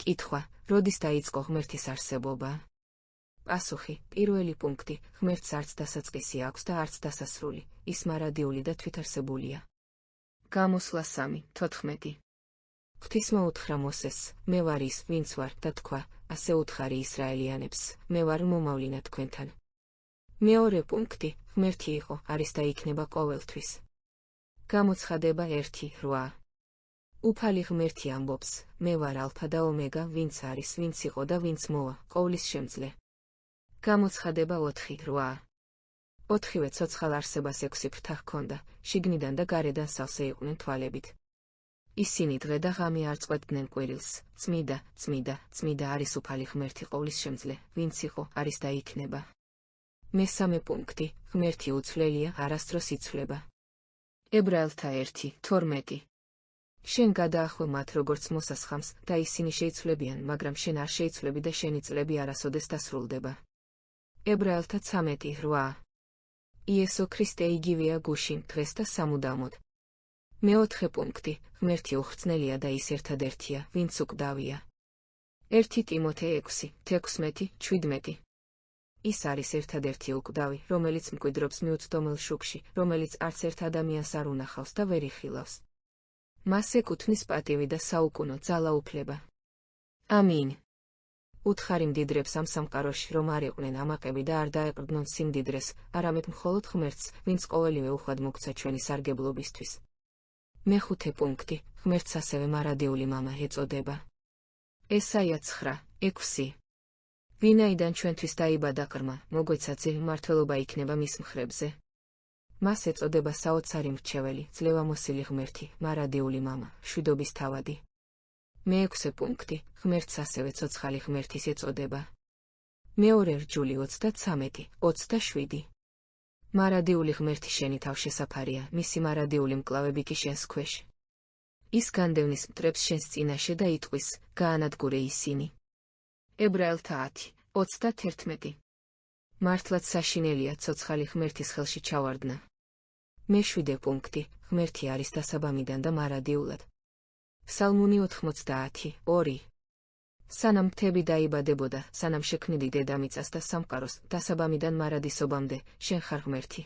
კითხვა: როდის დაიწყო ღმერთის არსებობა? პასუხი: პირველი პუნქტი: ღმერთს არც დასაწყისი აქვს და არც დასასრული, ის მარადიული და თვითარსებულია. გამოსვლა 3:14. ღვთისმა უთხრა მოსეს: მე ვარ ის, ვინც ვარ და თქვა, ასე უთხარი ისრაელიანებს, მე ვარ მომავლინად თქვენთან. მეორე პუნქტი: ღმერთი იყო, არის და იქნება ყოველთვის. გამოცხადება 1:8. უფალი ღმერთი ამბობს: მე ვარ ალფა და ომეგა, ვინც არის, ვინც იყო და ვინც მოვა, ყოვლის შემძლე. გამოცხადება 4:8. ოთხივე ცოცხალ არსებას 6 ფრთა ჰქონდა, შიგნიდან და გარედან სავსე იყვნენ თვალებით. ისინი დღე და ღამე არ წყვეტდნენ კვირილს: წმიდა, წმიდა, წმიდა არის უფალი ღმერთი ყოვლის შემძლე, ვინც იყო, არის და იქნება. მესამე პუნქტი: ღმერთი უცვლელია, არასდროს იცვლება. ებრაელთა 1:12. შენ გადაახვევ მათ როგორც მოსასხამს და ისინი შეიცვლებიან, მაგრამ შენ არ შეიცვლები და შენი წლები არასოდეს დასრულდება. ებრაელთა 13:8. იესო ქრისტე იგივეა გუშინ, დღეს და სამუდამოდ. მეოთხე პუნქტი: ღმერთი უხრწნელია და ის ერთადერთია, ვინც უკვდავია. 1 ტიმოთე 6:16-17. ის არის ერთადერთი უკვდავი, რომელიც მკვიდრობს მიუწვდომელ შუქში, რომელიც არც ერთ ადამიანს არ უნახავს და ვერ იხილავს. მას ეკუთვნის პატივი და საუკუნო ძალაუფლება. ამინ. უთხარი მდიდრებს ამ სამყაროში, რომ არ იყვნენ ამაყები და არ დაეყრდნონ სიმდიდრეს, არამედ მხოლოდ ღმერთს, ვინც ყოველივე უხვად მოგცა ჩვენი სარგებლობისთვის. მეხუთე პუნქტი: ღმერთს ასევე მარადიული მამა ეწოდება. ესაია 9:6. ვინაიდან ჩვენთვის დაიბადა ყრმა, მოგვეცაძე, მმართველობა იქნება მის მხრებზე. მას ეწოდება საოცარი მრჩეველი, ძლევამოსილი ღმერთი, მარადიული მამა, მშვიდობის თავადი. მეექვსე პუნქტი: ღმერთს ასევე ცოცხალი ღმერთის ეწოდება. მეორე რჯული 33:27. მარადიული ღმერთი შენი თავშესაფარია, მისი მარადიული მკლავები კი შენს ქვეშ. ის განდევნის მტრებს შენს წინაშე და იტყვის: გაანადგურე ისინი. ებრაელთა 10:31. მართლაც საშინელია ცოცხალი ღმერთის ხელში ჩავარდნა. მეშვიდე პუნქტი: ღმერთი არის დასაბამიდან და მარადიულად. ფსალმუნი 90:2. სანამ მთები დაიბადებოდა, სანამ შექმნიდი დედამიწას და სამყაროს, დასაბამიდან მარადისობამდე, შენ ხარ ღმერთი.